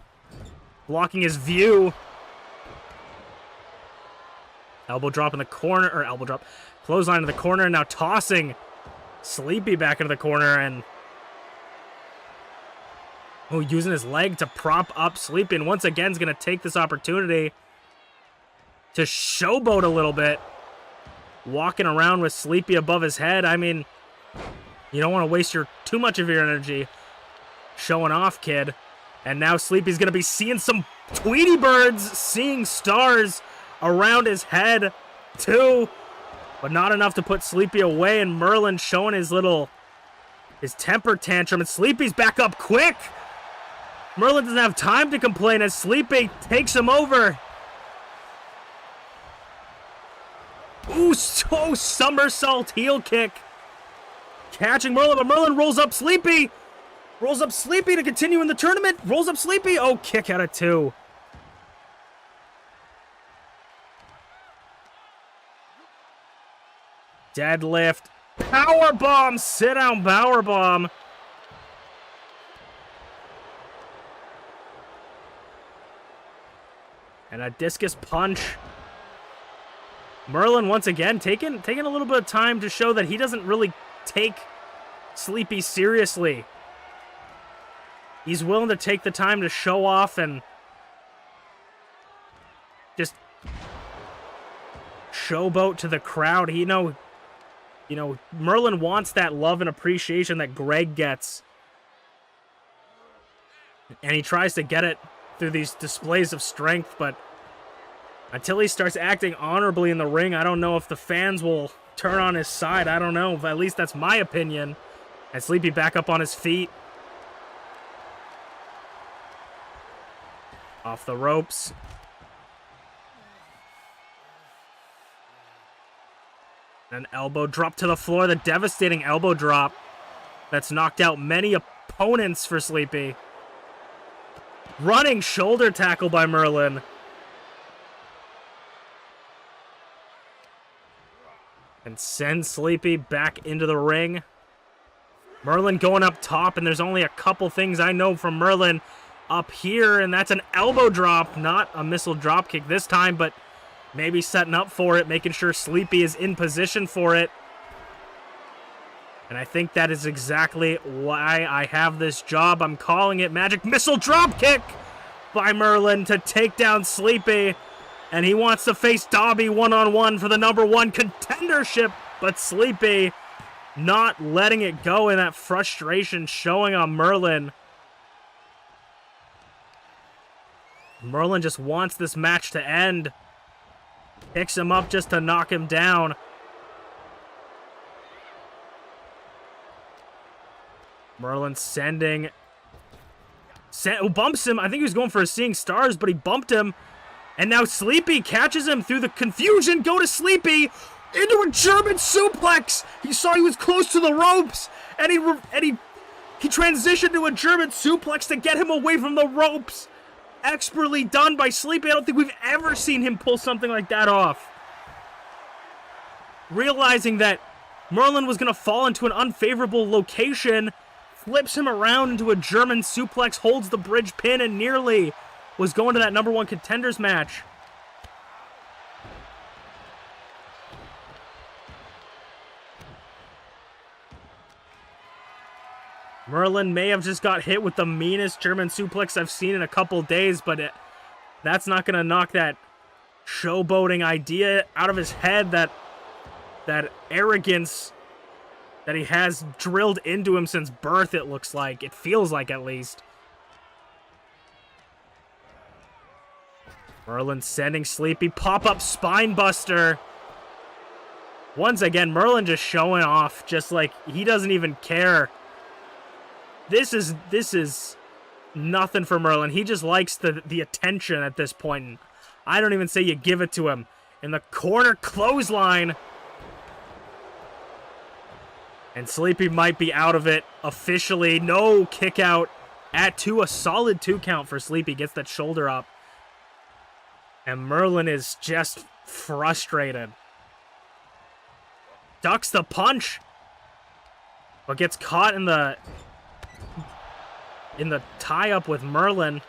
blocking his view. Elbow drop in the corner, or elbow drop, clothesline in the corner, and now tossing Sleepy back into the corner, and using his leg to prop up Sleepy, and once again is going to take this opportunity to showboat a little bit, walking around with Sleepy above his head. I mean, you don't want to waste too much of your energy showing off, kid. And now Sleepy's going to be seeing some Tweety birds, seeing stars around his head, too. But not enough to put Sleepy away, and Merlin showing his temper tantrum, and Sleepy's back up quick. Merlin doesn't have time to complain as Sleepy takes him over. Ooh, so somersault heel kick. catching Merlin, but Merlin rolls up Sleepy. Rolls up Sleepy to continue in the tournament. Rolls up Sleepy. Oh, kick out of 2. Deadlift. Powerbomb. Sit down powerbomb. And a discus punch. Merlin once again taking a little bit of time to show that he doesn't really take Sleepy seriously. He's willing to take the time to show off and just showboat to the crowd. You know, Merlin wants that love and appreciation that Greg gets. And he tries to get it through these displays of strength, but until he starts acting honorably in the ring, I don't know if the fans will turn on his side. I don't know, but at least that's my opinion. And Sleepy back up on his feet. Off the ropes. An elbow drop to the floor, the devastating elbow drop that's knocked out many opponents for Sleepy. Running shoulder tackle by Merlin. And sends Sleepy back into the ring. Merlin going up top, and there's only a couple things I know from Merlin up here, and that's an elbow drop, not a missile drop kick this time, but maybe setting up for it, making sure Sleepy is in position for it. And I think that is exactly why I have this job. I'm calling it magic missile drop kick by Merlin to take down Sleepy. And he wants to face Dobby one-on-one for the #1 contendership, but Sleepy not letting it go, in that frustration showing on Merlin. Merlin just wants this match to end. Picks him up just to knock him down. Merlin sending... bumps him. I think he was going for a Seeing Stars, but he bumped him. And now Sleepy catches him through the confusion. Go to Sleepy into a German suplex. He saw he was close to the ropes, and he transitioned to a German suplex to get him away from the ropes. Expertly done by Sleepy. I don't think we've ever seen him pull something like that off. Realizing that Merlin was going to fall into an unfavorable location, flips him around into a German suplex, holds the bridge pin, and nearly was going to that #1 contenders match. Merlin may have just got hit with the meanest German suplex I've seen in a couple days, but that's not going to knock that showboating idea out of his head, that arrogance that he has drilled into him since birth, it looks like. It feels like, at least. Merlin sending Sleepy, pop-up spine buster. Once again, Merlin just showing off, just like he doesn't even care. This is nothing for Merlin. He just likes the attention at this point. I don't even say you give it to him. In the corner clothesline. And Sleepy might be out of it officially. No kick out at 2. A solid 2 count for Sleepy. Gets that shoulder up. And Merlin is just frustrated. Ducks the punch. But gets caught in the tie-up with Merlin.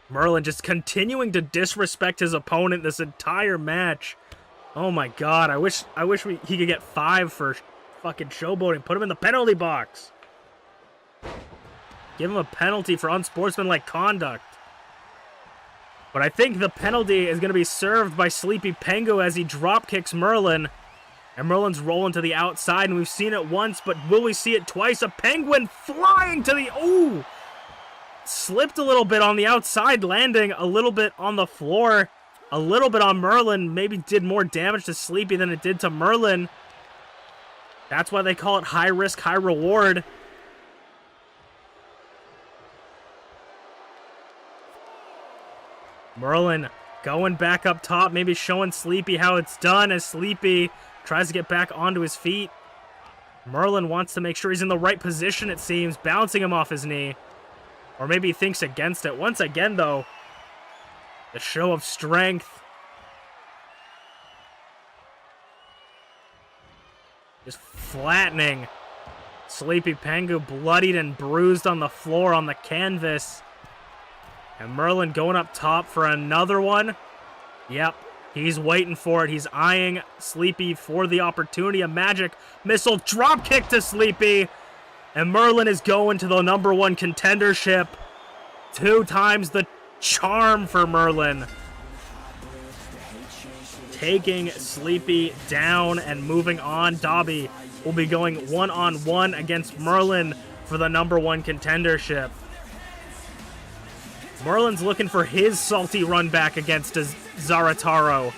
Merlin just continuing to disrespect his opponent this entire match. Oh my god, I wish he could get 5 for fucking showboating. Put him in the penalty box. Give him a penalty for unsportsmanlike conduct. But I think the penalty is going to be served by TheSleepyPengu as he drop kicks Merlin. And Merlin's rolling to the outside, and we've seen it once, but will we see it twice? A penguin flying to the... Ooh! Slipped a little bit on the outside, landing a little bit on the floor. A little bit on Merlin. Maybe did more damage to Sleepy than it did to Merlin. That's why they call it high risk, high reward. Merlin going back up top, maybe showing Sleepy how it's done as Sleepy tries to get back onto his feet. Merlin wants to make sure he's in the right position, it seems, bouncing him off his knee. Or maybe he thinks against it. Once again, though, the show of strength. Just flattening TheSleepyPengu, bloodied and bruised on the floor on the canvas. And Merlin going up top for another one. Yep, he's waiting for it. He's eyeing Sleepy for the opportunity. A magic missile drop kick to Sleepy. And Merlin is going to the #1 contendership. 2 times the charm for Merlin. Taking Sleepy down and moving on. Dobby will be going one-on-one against Merlin for the #1 contendership. Merlin's looking for his salty run back against Zarataro.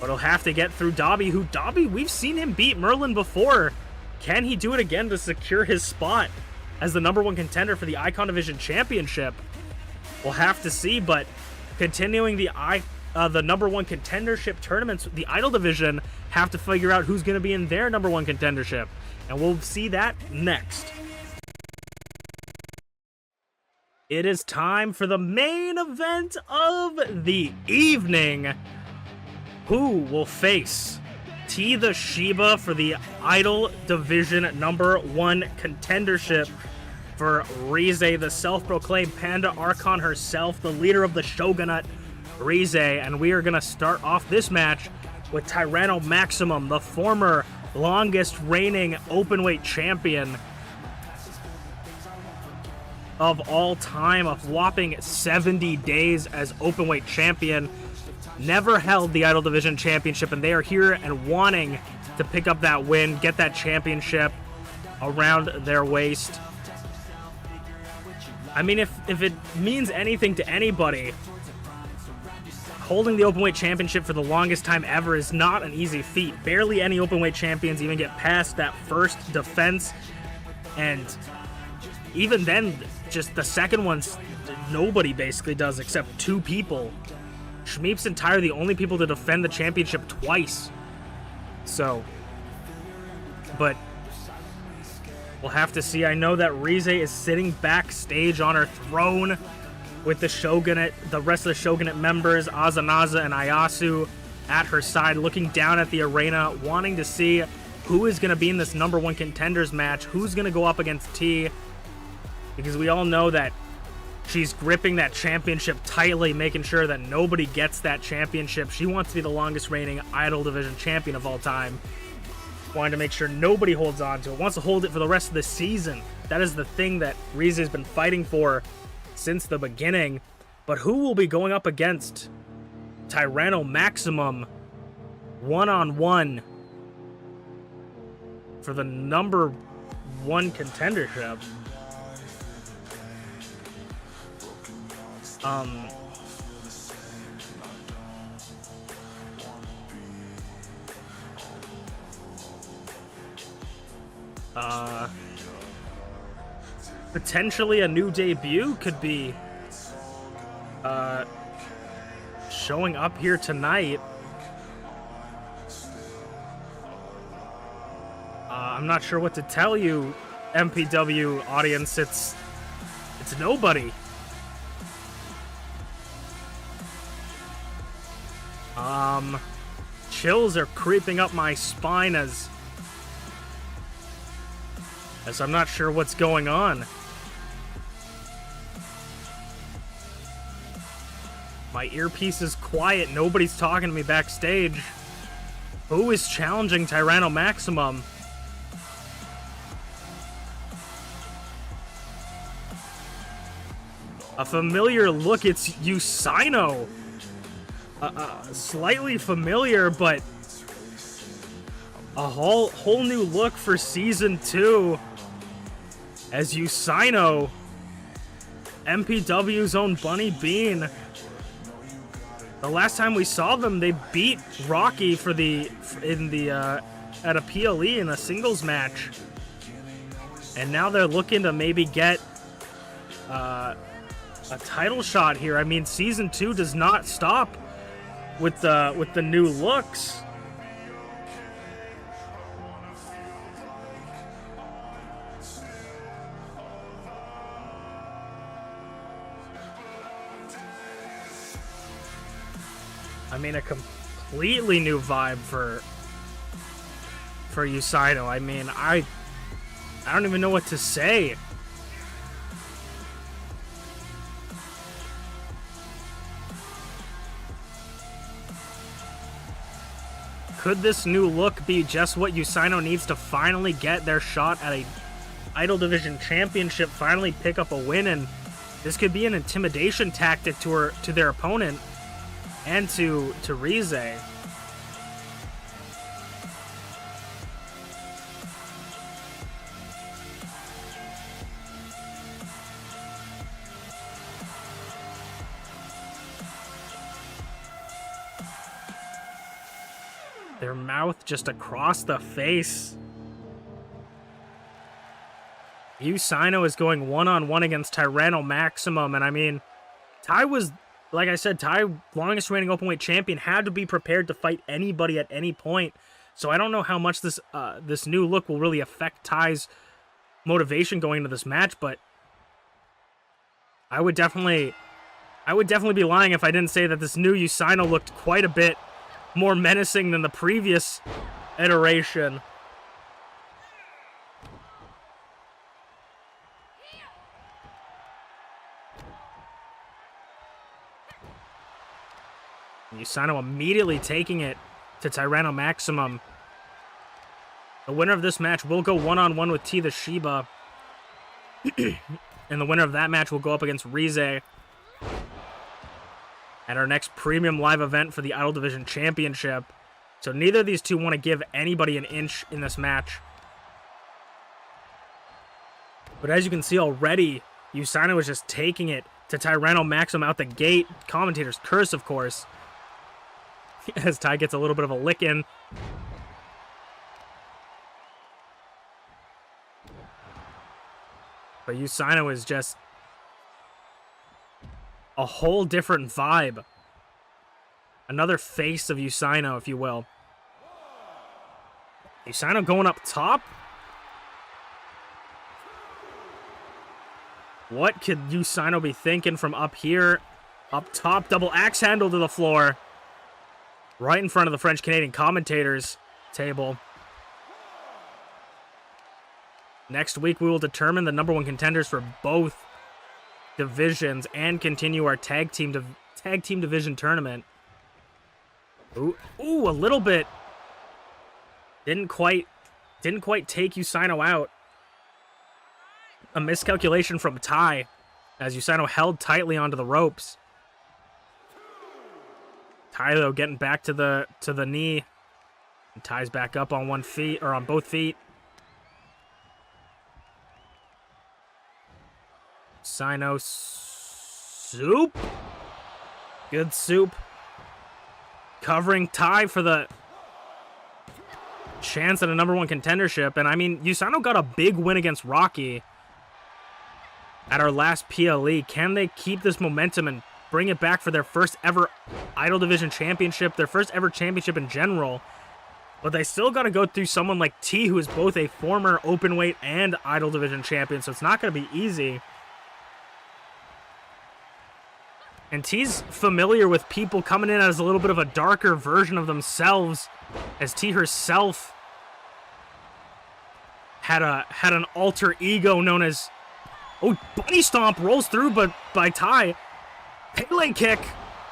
But he'll have to get through Dobby, who Dobby, we've seen him beat Merlin before. Can he do it again to secure his spot as the #1 contender for the Icon Division Championship? We'll have to see, but continuing the #1 contendership tournaments, the Idol Division have to figure out who's going to be in their #1 contendership. And we'll see that next. It is time for the main event of the evening. Who will face TeaTheShiba for the Idol Division #1 contendership for Rize, the self-proclaimed Panda Archon herself, the leader of the Shogunate, Rize. And we are going to start off this match with Tyranno Maximum, the former longest reigning openweight champion of all time, a whopping 70 days as openweight champion. Never held the Idol Division Championship, and they are here and wanting to pick up that win, get that championship around their waist. I mean, if it means anything to anybody, holding the openweight championship for the longest time ever is not an easy feat. Barely any openweight champions even get past that first defense, and even then, just the second one's nobody basically does except 2 people. Shmeeps and Ty are the only people to defend the championship twice. So, but we'll have to see. I know that Rize is sitting backstage on her throne with the Shogunate, the rest of the Shogunate members, Azanaza and Ayasu, at her side, looking down at the arena, wanting to see who is going to be in this #1 contenders match, who's going to go up against T. Because we all know that she's gripping that championship tightly, making sure that nobody gets that championship. She wants to be the longest reigning Idol Division champion of all time. Wanting to make sure nobody holds on to it. Wants to hold it for the rest of the season. That is the thing that Rize has been fighting for since the beginning. But who will be going up against Tyranno Maximum one-on-one for the #1 contendership? Potentially a new debut could be showing up here tonight. I'm not sure what to tell you, MPW audience. It's nobody. Chills are creeping up my spine as I'm not sure what's going on. My earpiece is quiet. Nobody's talking to me backstage. Who is challenging Tyranno Maximum? A familiar look. It's Usaino. Slightly familiar, but a whole new look for Season 2 as Usaino, MPW's own Bunny Bean. The last time we saw them, they beat Rocky at a PLE in a singles match, and now they're looking to maybe get a title shot here. I mean, Season 2 does not stop with the new looks. I mean, a completely new vibe for Yusaino. I mean, I don't even know what to say. Could this new look be just what Yusaino needs to finally get their shot at a Idol Division Championship, finally pick up a win, and this could be an intimidation tactic to their opponent and to Rize. Their mouth just across the face. Yusaino is going one-on-one against Tyranno Maximum, and I mean, Ty was, like I said, Ty, longest reigning openweight champion, had to be prepared to fight anybody at any point. So I don't know how much this this new look will really affect Ty's motivation going into this match, but I would definitely be lying if I didn't say that this new Yusaino looked quite a bit more menacing than the previous iteration. Yusaino immediately taking it to Tyranno Maximum. The winner of this match will go one-on-one with TeaTheShiba. And the winner of that match will go up against Rize at our next premium live event for the Idol Division Championship. So neither of these two want to give anybody an inch in this match. But as you can see already, Yusaino is just taking it to Tyranno Maximum out the gate. Commentator's curse, of course. As Ty gets a little bit of a lick in. But Yusaino is just a whole different vibe. Another face of Yusaino, if you will. Yusaino going up top? What could Yusaino be thinking from up here? Up top, double axe handle to the floor. Right in front of the French-Canadian commentators table. Next week, we will determine the #1 contenders for both divisions and continue our tag team division tournament. Ooh, a little bit. Didn't quite take Yusaino out. A miscalculation from Ty as Yusaino held tightly onto the ropes. Ty, though, getting back to the knee. And Ty's back up on on both feet. Yusaino soup. Good soup. Covering Ty for the chance at a #1 contendership. And I mean, Yusaino got a big win against Rocky at our last PLE. Can they keep this momentum and bring it back for their first ever Idol Division Championship, their first ever championship in general? But they still got to go through someone like T, who is both a former openweight and Idol Division champion, so it's not going to be easy. And T's familiar with people coming in as a little bit of a darker version of themselves, as T herself had an alter ego known as, oh, bunny stomp rolls through, but by Ty. Pele kick.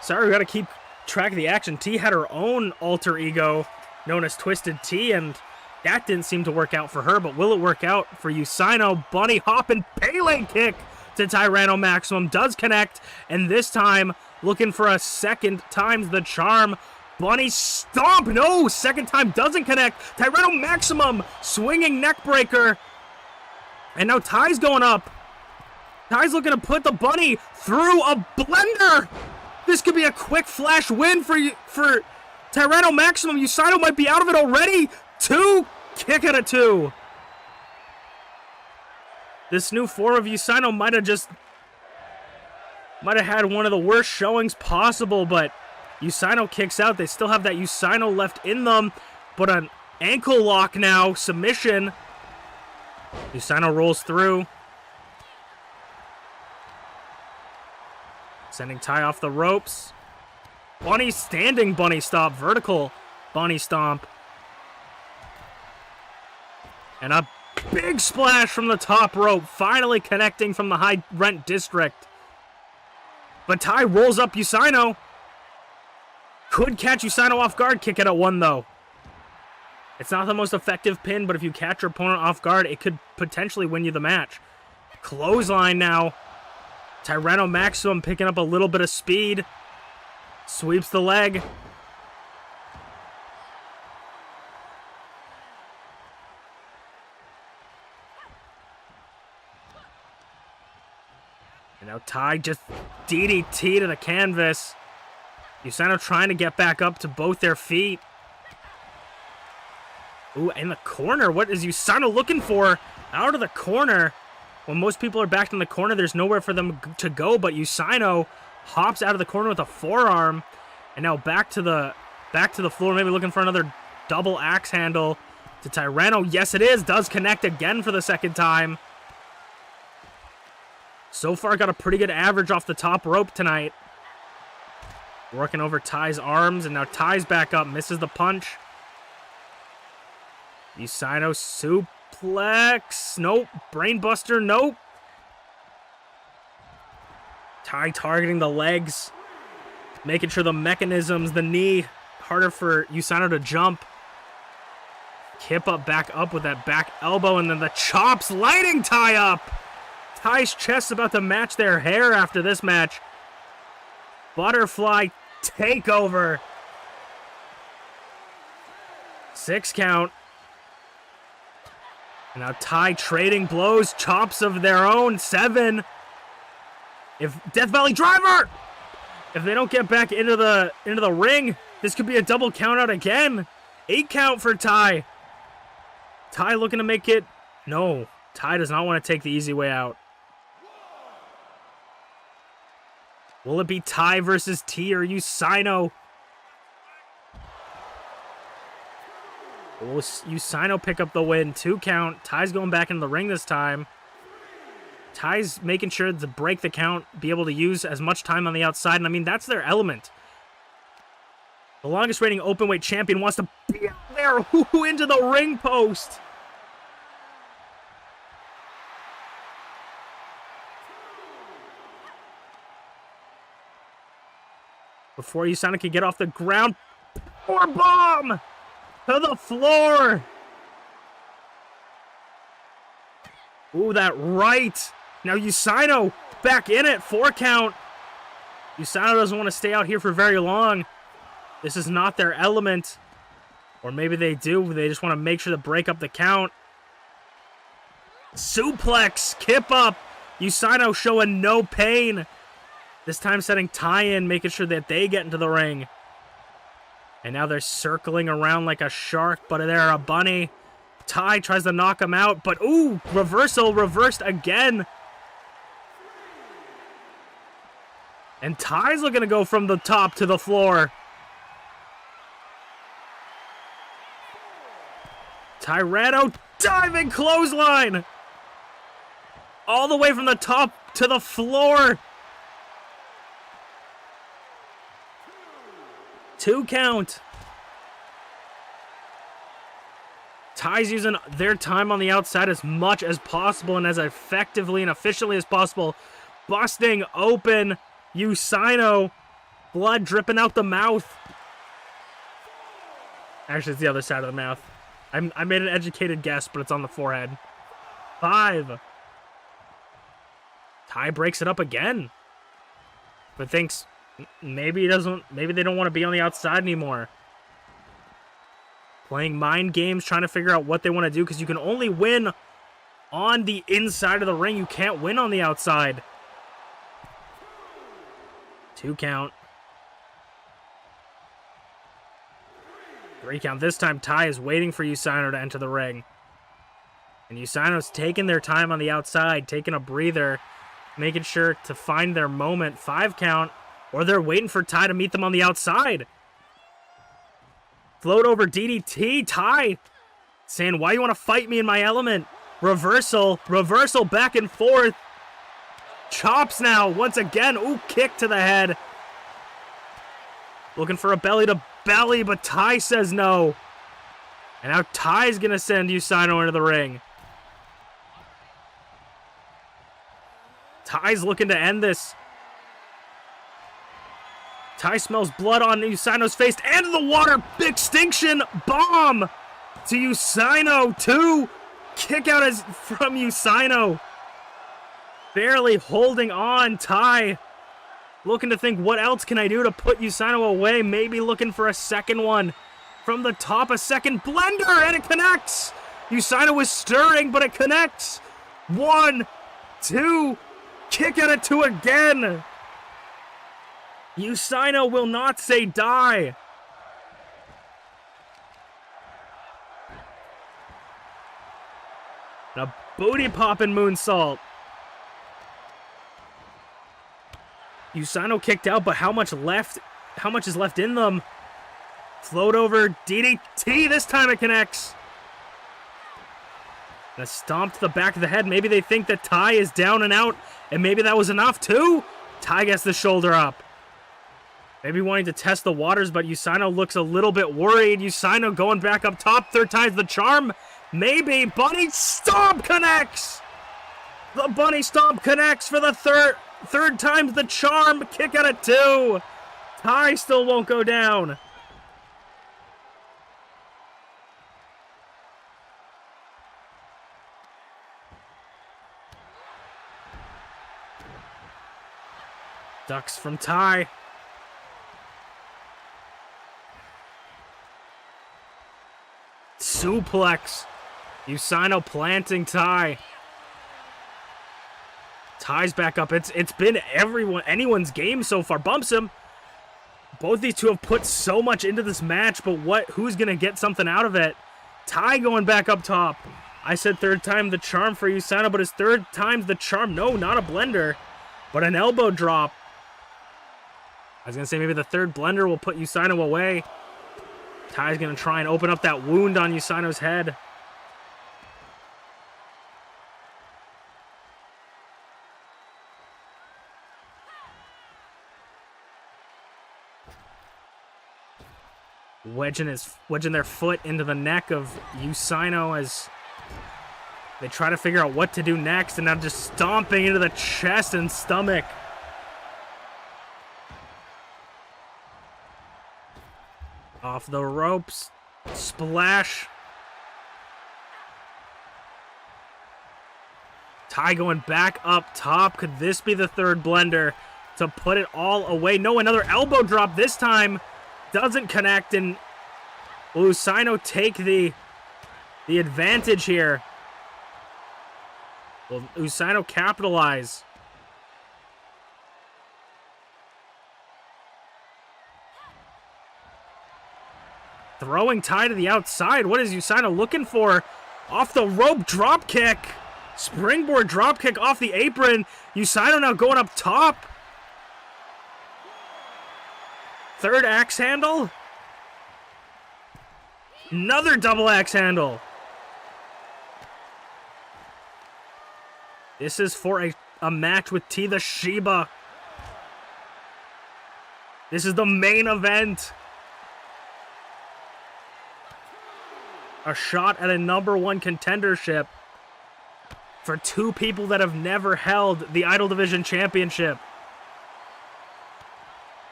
Sorry, we got to keep track of the action. T had her own alter ego known as Twisted T, and that didn't seem to work out for her, but will it work out for Yusaino? Bunny hop and Pele kick to Tyranno Maximum does connect, and this time looking for a second time's the charm. Bunny stomp, no, second time doesn't connect. Tyranno Maximum swinging neck breaker, and now Ty's going up. Ty's looking to put the bunny through a blender. This could be a quick flash win for Tyranno Maximum. Yusaino might be out of it already. Kick out of 2. This new form of Yusaino might have had one of the worst showings possible, but Usaino kicks out. They still have that Usaino left in them, but an ankle lock now. Submission. Usaino rolls through. Sending Ty off the ropes. Bunny standing bunny stomp. Vertical bunny stomp. And a big splash from the top rope. Finally connecting from the high rent district. But Ty rolls up Usaino. Could catch Usaino off guard. Kick it at 1 though. It's not the most effective pin, but if you catch your opponent off guard, it could potentially win you the match. Clothesline now. Tyranno Maximum picking up a little bit of speed. Sweeps the leg. And now Ty just DDT to the canvas. Usaino trying to get back up to both their feet. Ooh, in the corner. What is Usaino looking for? Out of the corner. When most people are backed in the corner, there's nowhere for them to go, but Usaino hops out of the corner with a forearm. And now back to the floor, maybe looking for another double axe handle to Tyranno. Yes, it is. Does connect again for the second time. So far, got a pretty good average off the top rope tonight. Working over Ty's arms, and now Ty's back up. Misses the punch. Usaino suplex. Nope. Brainbuster. Nope. Ty targeting the legs. Making sure the mechanisms, the knee, harder for Usaino to jump. Kip up, back up with that back elbow, and then the chops lighting Ty up. Ty's chest about to match their hair after this match. Butterfly takeover. 6 count. And now Ty trading blows, chops of their own. 7. If Death Valley Driver! If they don't get back into the ring, this could be a double count out again. 8 count for Ty. Ty looking to make it. No, Ty does not want to take the easy way out. Will it be Ty versus T or Usaino? Will Usaino pick up the win? 2 count. Ty's going back into the ring this time. Ty's making sure to break the count, be able to use as much time on the outside. And I mean, that's their element. The longest reigning openweight champion wants to be out there. Into the ring post. Before Usaino can get off the ground. Power bomb to the floor. Ooh, that right. Now Usaino back in it. 4 count. Usaino doesn't want to stay out here for very long. This is not their element. Or maybe they do. They just want to make sure to break up the count. Suplex. Kip up. Usaino showing no pain. This time setting Ty in, making sure that they get into the ring. And now they're circling around like a shark, but they're a bunny. Ty tries to knock him out, but ooh, reversal, reversed again. And Ty's looking to go from the top to the floor. Tyranno diving clothesline. All the way from the top to the floor. 2 count. Ty's using their time on the outside as much as possible and as effectively and efficiently as possible. Busting open Usaino. Blood dripping out the mouth. Actually, it's the other side of the mouth. I made an educated guess, but it's on the forehead. 5. Ty breaks it up again. But thinks maybe they don't want to be on the outside anymore. Playing mind games, trying to figure out what they want to do, because you can only win on the inside of the ring. You can't win on the outside. 2 count. 3 count. This time, Ty is waiting for Usaino to enter the ring. And Usaino's taking their time on the outside, taking a breather, making sure to find their moment. 5 count. Or they're waiting for Ty to meet them on the outside. Float over DDT. Ty saying, why you want to fight me in my element? Reversal. Reversal back and forth. Chops now. Once again. Ooh, kick to the head. Looking for a belly to belly, but Ty says no. And now Ty's going to send Usaino into the ring. Ty's looking to end this. Ty smells blood on Usaino's face and the water. Extinction bomb to Usaino. 2. Kick out from Usaino. Barely holding on. Ty looking to think, what else can I do to put Usaino away? Maybe looking for a second one. From the top, a second blender, and it connects. Usaino was stirring, but it connects. 1, 2, kick out at 2 again. Usaino will not say die. A booty popping moonsault. Usaino kicked out, but how much is left in them? Float over DDT. This time it connects. And a stomp to the back of the head. Maybe they think that Ty is down and out, and maybe that was enough too. Ty gets the shoulder up. Maybe wanting to test the waters, but Usaino looks a little bit worried. Usaino going back up top. 3rd time's the charm. Maybe. Bunny Stomp connects. The Bunny Stomp connects for the third time's the charm. Kick out at 2. Ty still won't go down. Ducks from Ty. Suplex. Usaino planting Ty. Ty's back up. It's been anyone's game so far. Bumps him. Both these two have put so much into this match, but who's gonna get something out of it? Ty going back up top. I said 3rd time the charm for Usaino, but his 3rd time's the charm. No, not a blender, but an elbow drop. I was gonna say maybe the 3rd blender will put Usaino away. Ty's gonna try and open up that wound on Usaino's head. Wedging their foot into the neck of Usaino as they try to figure out what to do next, and now just stomping into the chest and stomach. Off the ropes. Splash. Ty going back up top. Could this be the 3rd blender to put it all away? No, another elbow drop this time. Doesn't connect, and will Usaino take the advantage here? Will Usaino capitalize? Throwing Ty to the outside. What is Usaino looking for? Off the rope drop kick. Springboard drop kick off the apron. Usaino now going up top. 3rd axe handle. Another double axe handle. This is for a match with TeaTheShiba. This is the main event. A shot at a #1 contendership for 2 people that have never held the Idol Division Championship.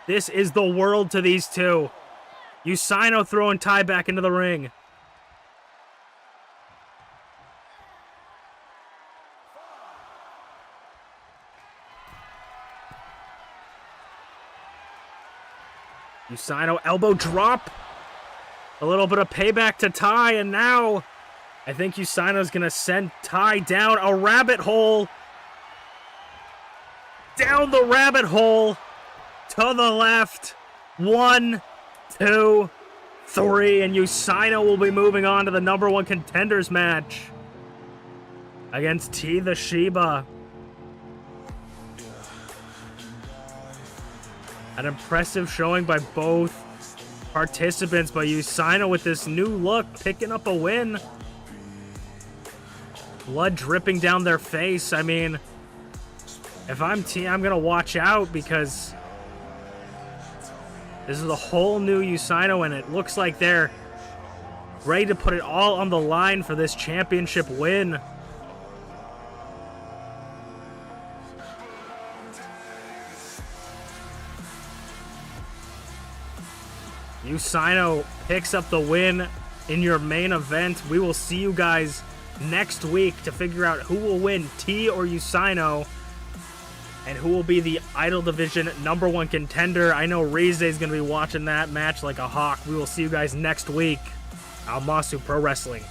This is the world to these two. Usaino throwing Ty back into the ring. Usaino elbow drop. A little bit of payback to Ty, and now I think Usaino's going to send Ty down a rabbit hole. Down the rabbit hole. To the left. 1, 2, 3. And Usaino will be moving on to the #1 contenders match against TeaTheShiba. An impressive showing by both participants, but UnchainedAwesome with this new look, picking up a win. Blood dripping down their face. I mean, if I'm team, I'm going to watch out because this is a whole new UnchainedAwesome, and it looks like they're ready to put it all on the line for this championship win. UnchainedAwesome picks up the win in your main event. We will see you guys next week to figure out who will win, T or UnchainedAwesome, and who will be the Idol Division #1 contender. I know Rize is going to be watching that match like a hawk. We will see you guys next week on Masu Pro Wrestling.